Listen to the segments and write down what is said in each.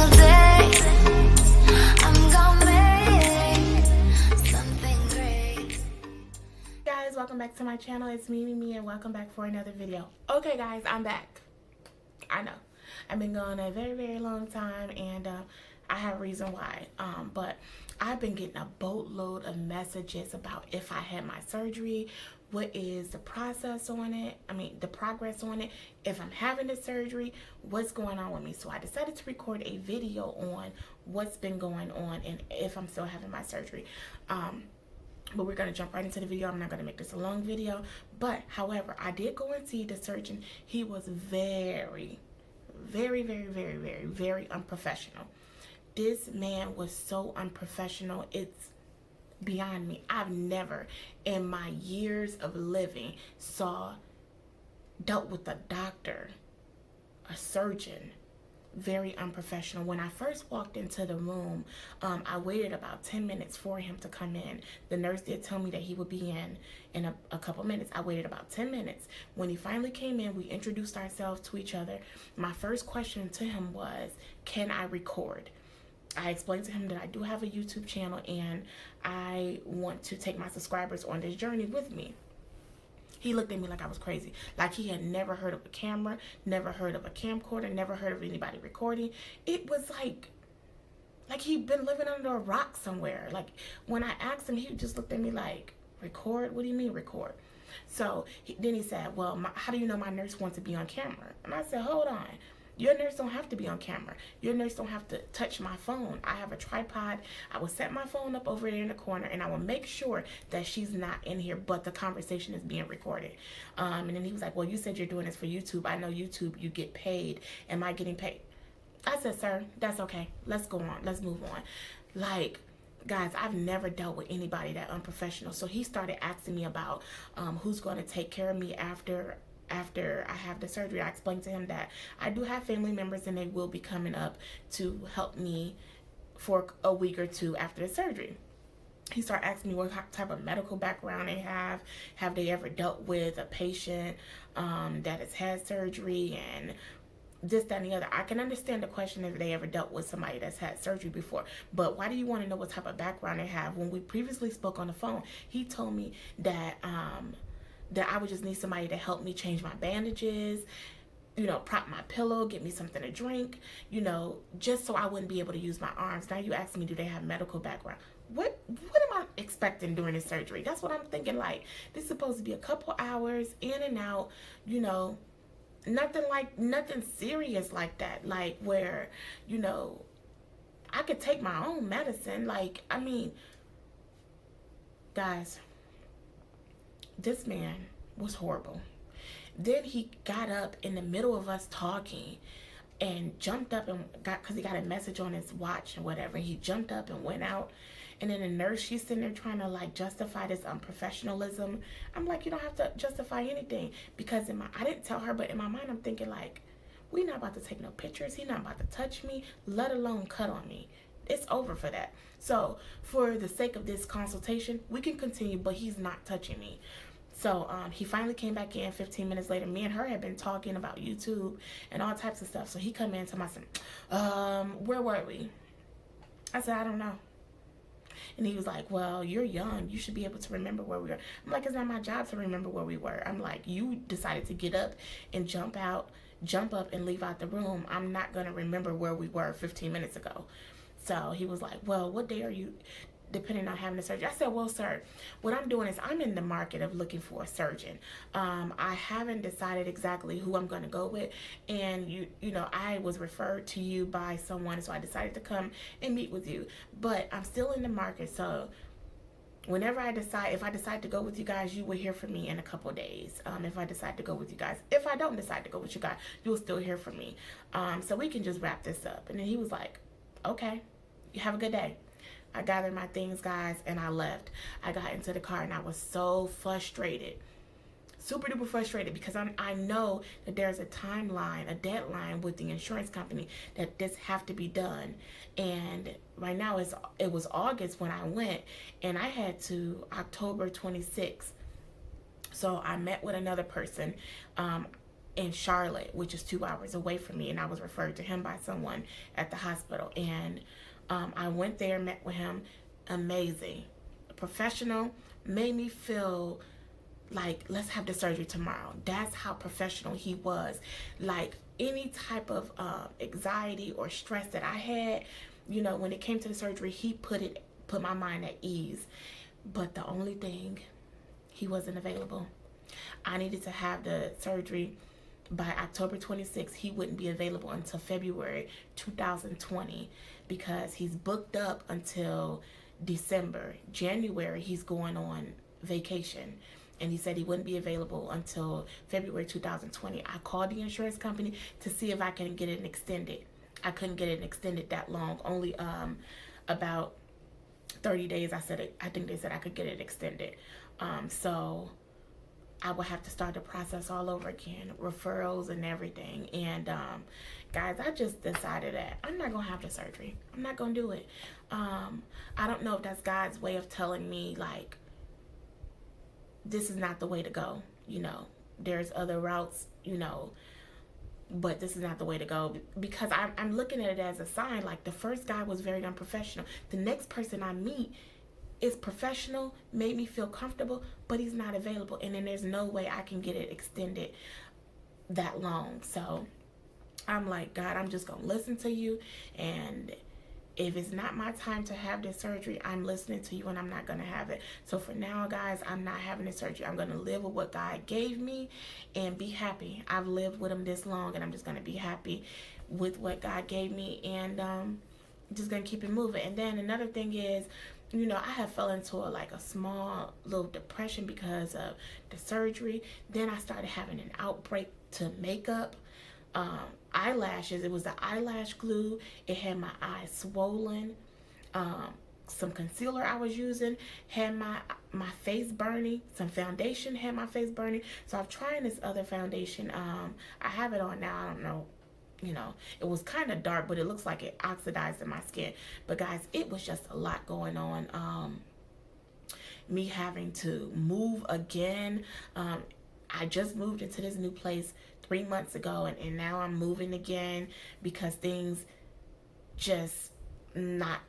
single day. I'm gonna make something great. Guys, welcome back to my channel. It's me, and welcome back for another video. Okay guys, I'm back. I know I've been gone a very long time, and I have a reason why, but I've been getting a boatload of messages about if I had my surgery, what is the process on it, the progress on it, if I'm having the surgery, what's going on with me. So I decided to record a video on what's been going on and if I'm still having my surgery. But we're going to jump right into the video. I'm not going to make this a long video. But, however, I did go and see the surgeon. He was very unprofessional. This man was so unprofessional. It's beyond me. I've never, in my years of living, dealt with a doctor, a surgeon, very unprofessional. When I first walked into the room, I waited about 10 minutes for him to come in. The nurse did tell me that he would be in a couple minutes. I waited about 10 minutes. When he finally came in, we introduced ourselves to each other. My first question to him was, can I record? I explained to him that I do have a YouTube channel and I want to take my subscribers on this journey with me. He looked at me like I was crazy. Like he had never heard of a camera, never heard of a camcorder, never heard of anybody recording. It was like he'd been living under a rock somewhere. Like when I asked him, he just looked at me like, record? What do you mean record? So then he said, well, how do you know my nurse wants to be on camera? And I said, hold on. Your nurse don't have to be on camera. Your nurse don't have to touch my phone. I have a tripod. I will set my phone up over there in the corner, and I will make sure that she's not in here, but the conversation is being recorded. And then he was like, well, you said you're doing this for YouTube. I know YouTube, you get paid. Am I getting paid? I said, sir, that's okay. Let's go on. Let's move on. Like, guys, I've never dealt with anybody that unprofessional. So he started asking me about who's going to take care of me after I have the surgery. I explained to him that I do have family members and they will be coming up to help me for a week or two after the surgery. He started asking me what type of medical background they have. Have they ever dealt with a patient that has had surgery and this, that, and the other. I can understand the question if they ever dealt with somebody that's had surgery before, but why do you want to know what type of background they have? When we previously spoke on the phone, he told me that I would just need somebody to help me change my bandages, prop my pillow, get me something to drink, just so I wouldn't be able to use my arms. Now you ask me, do they have medical background? What am I expecting during this surgery? That's what I'm thinking. Like, this is supposed to be a couple hours in and out, nothing serious like that. Like where, I could take my own medicine. Guys, this man was horrible. Then he got up in the middle of us talking and jumped up and because he got a message on his watch and whatever. He jumped up and went out. And then the nurse, she's sitting there trying to justify this unprofessionalism. I'm like, you don't have to justify anything, because I didn't tell her, but in my mind I'm thinking we not about to take no pictures. He not about to touch me, let alone cut on me. It's over for that. So for the sake of this consultation, we can continue, but he's not touching me. So he finally came back in 15 minutes later. Me and her had been talking about YouTube and all types of stuff. So he come in to my son, where were we? I said, I don't know. And he was like, well, you're young. You should be able to remember where we were. I'm like, it's not my job to remember where we were. I'm like, you decided to get up and jump up and leave out the room. I'm not going to remember where we were 15 minutes ago. So he was like, well, what day are you depending on having a surgery? I said, well, sir, what I'm doing is I'm in the market of looking for a surgeon. I haven't decided exactly who I'm going to go with. And, I was referred to you by someone, so I decided to come and meet with you. But I'm still in the market, so whenever if I decide to go with you guys, you will hear from me in a couple of days. If I decide to go with you guys. If I don't decide to go with you guys, you'll still hear from me. So we can just wrap this up. And then he was like, okay, you have a good day. I gathered my things, guys, and I left. I got into the car and I was so frustrated. Super duper frustrated, because I know that there's a timeline, a deadline with the insurance company that this have to be done. And right now it was August when I went, and I had to October 26th. So I met with another person. in Charlotte, which is 2 hours away from me, and I was referred to him by someone at the hospital. And I went there, met with him. Amazing, professional, made me feel like, let's have the surgery tomorrow. That's how professional he was. Like, any type of anxiety or stress that I had, when it came to the surgery, he put my mind at ease. But the only thing, he wasn't available. I needed to have the surgery by October 26th. He wouldn't be available until February 2020 because he's booked up until December. January, he's going on vacation. And he said he wouldn't be available until February 2020. I called the insurance company to see if I can get it extended. I couldn't get it extended that long. Only about 30 days. I think they said I could get it extended. So I would have to start the process all over again, referrals and everything. And guys, I just decided that I'm not gonna have the surgery. I'm not gonna do it. I don't know if that's God's way of telling me, like, this is not the way to go. There's other routes, but this is not the way to go, because I'm looking at it as a sign. Like, the first guy was very unprofessional. The next person I meet is professional, made me feel comfortable, but he's not available. And then there's no way I can get it extended that long. So I'm like, God, I'm just going to listen to you. And if it's not my time to have this surgery, I'm listening to you, and I'm not going to have it. So for now, guys, I'm not having this surgery. I'm going to live with what God gave me and be happy. I've lived with him this long, and I'm just going to be happy with what God gave me, and just going to keep it moving. And then another thing is, I have fell into a small little depression because of the surgery. Then I started having an outbreak to makeup. Eyelashes. It was the eyelash glue. It had my eyes swollen. Some concealer I was using had my face burning. Some foundation had my face burning. So I'm trying this other foundation. I have it on now. I don't know. It was kind of dark, but it looks like it oxidized in my skin. But guys, it was just a lot going on. Me having to move again. I just moved into this new place 3 months ago, and now I'm moving again because things just not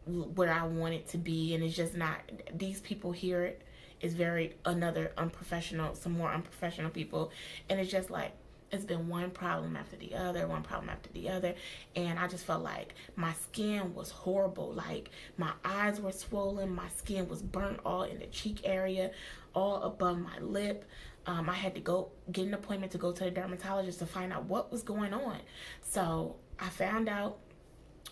where I want it to be, and it's just not. These people here is very some more unprofessional people, and it's just like, it's been one problem after the other, and I just felt like my skin was horrible. Like, my eyes were swollen, my skin was burnt all in the cheek area, all above my lip. I had to go get an appointment to go to the dermatologist to find out what was going on. So I found out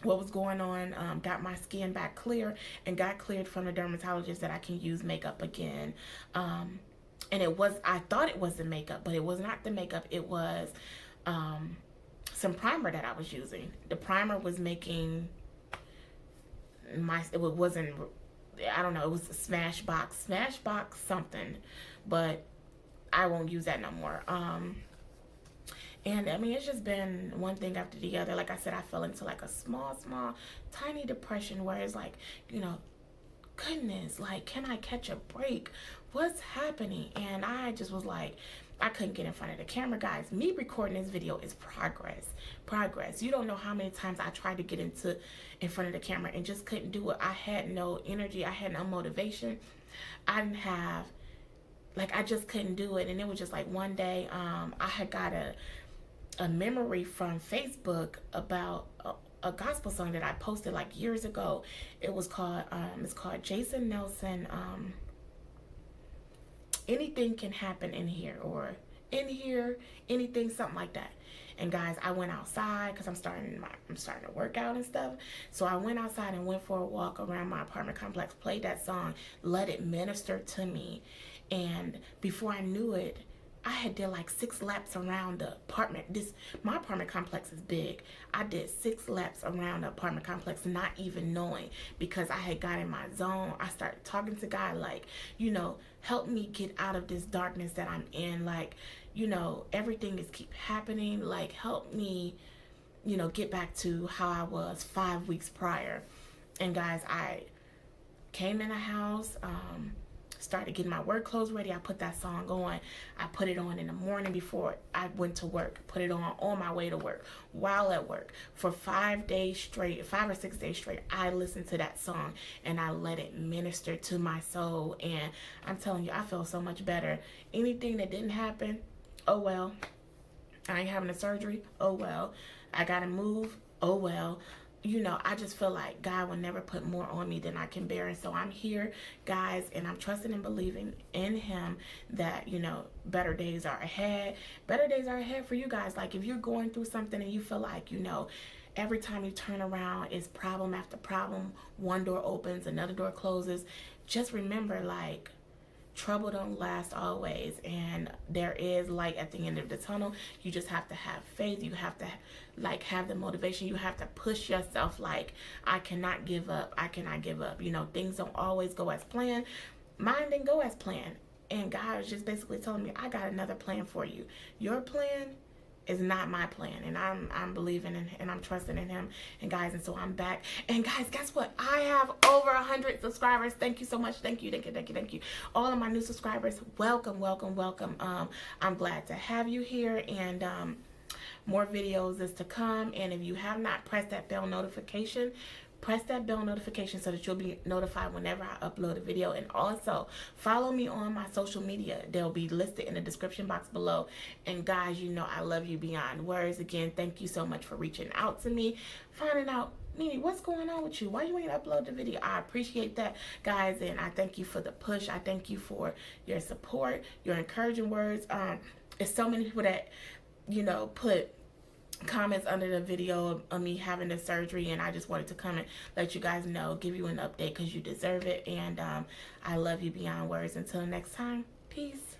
what was going on, got my skin back clear, and got cleared from the dermatologist that I can use makeup again. And I thought it was the makeup, but it was not the makeup. It was some primer that I was using. The primer was making it wasn't, I don't know, it was a Smashbox something, but I won't use that no more. And I mean, it's just been one thing after the other. Like I said, I fell into a small, tiny depression where it's like, goodness, like, can I catch a break? What's happening? And I just was like, I couldn't get in front of the camera. Guys, me recording this video is progress. You don't know how many times I tried to get in front of the camera and just couldn't do it. I had no energy. I had no motivation. I didn't have, I just couldn't do it. And it was just like one day, I had got a memory from Facebook about a gospel song that I posted years ago. It was called, it's called Jason Nelson, Anything Can Happen in Here, or In Here, anything, something like that. And guys, I went outside because I'm starting to work out and stuff. So I went outside and went for a walk around my apartment complex, played that song, let it minister to me. And before I knew it, I had did 6 laps around the apartment. My apartment complex is big. I did 6 laps around the apartment complex, not even knowing, because I had got in my zone. I started talking to God, help me get out of this darkness that I'm in. Everything is keep happening. Help me, get back to how I was 5 weeks prior. And guys, I came in the house, started getting my work clothes ready, I put that song on. I put it on in the morning before I went to work, put it on my way to work, while at work. For 5 days straight, 5 or 6 days straight, I listened to that song and I let it minister to my soul. And I'm telling you, I feel so much better. Anything that didn't happen, oh well. I ain't having a surgery, oh well. I gotta move, oh well. You know, I just feel like God will never put more on me than I can bear. And so I'm here, guys, and I'm trusting and believing in Him that, you know, better days are ahead. Better days are ahead for you guys. Like, if you're going through something and you feel like, you know, every time you turn around is problem after problem, one door opens, another door closes, just remember, like, trouble don't last always, and there is light at the end of the tunnel. You just have to have faith. You have to like have the motivation. You have to push yourself, like, I cannot give up. I cannot give up. You know, things don't always go as planned. Mine didn't go as planned, and God was just basically telling me, I got another plan for you. Your plan is not my plan, and I'm believing in, and I'm trusting in Him. And guys, and so I'm back. And guys, guess what? I have over 100 subscribers. Thank you so much. Thank you. All of my new subscribers, welcome. I'm glad to have you here, and more videos is to come. And if you have not pressed that bell notification, press that bell notification so that you'll be notified whenever I upload a video. And also follow me on my social media. They'll be listed in the description box below. And guys, you know I love you beyond words. Again, thank you so much for reaching out to me, finding out, Mimi, what's going on with you? Why you ain't upload the video? I appreciate that, guys, and I thank you for the push. I thank you for your support, your encouraging words. It's so many people that, you know, put comments under the video of me having the surgery, and I just wanted to come and let you guys know, give you an update, because you deserve it. And I love you beyond words. Until next time, peace.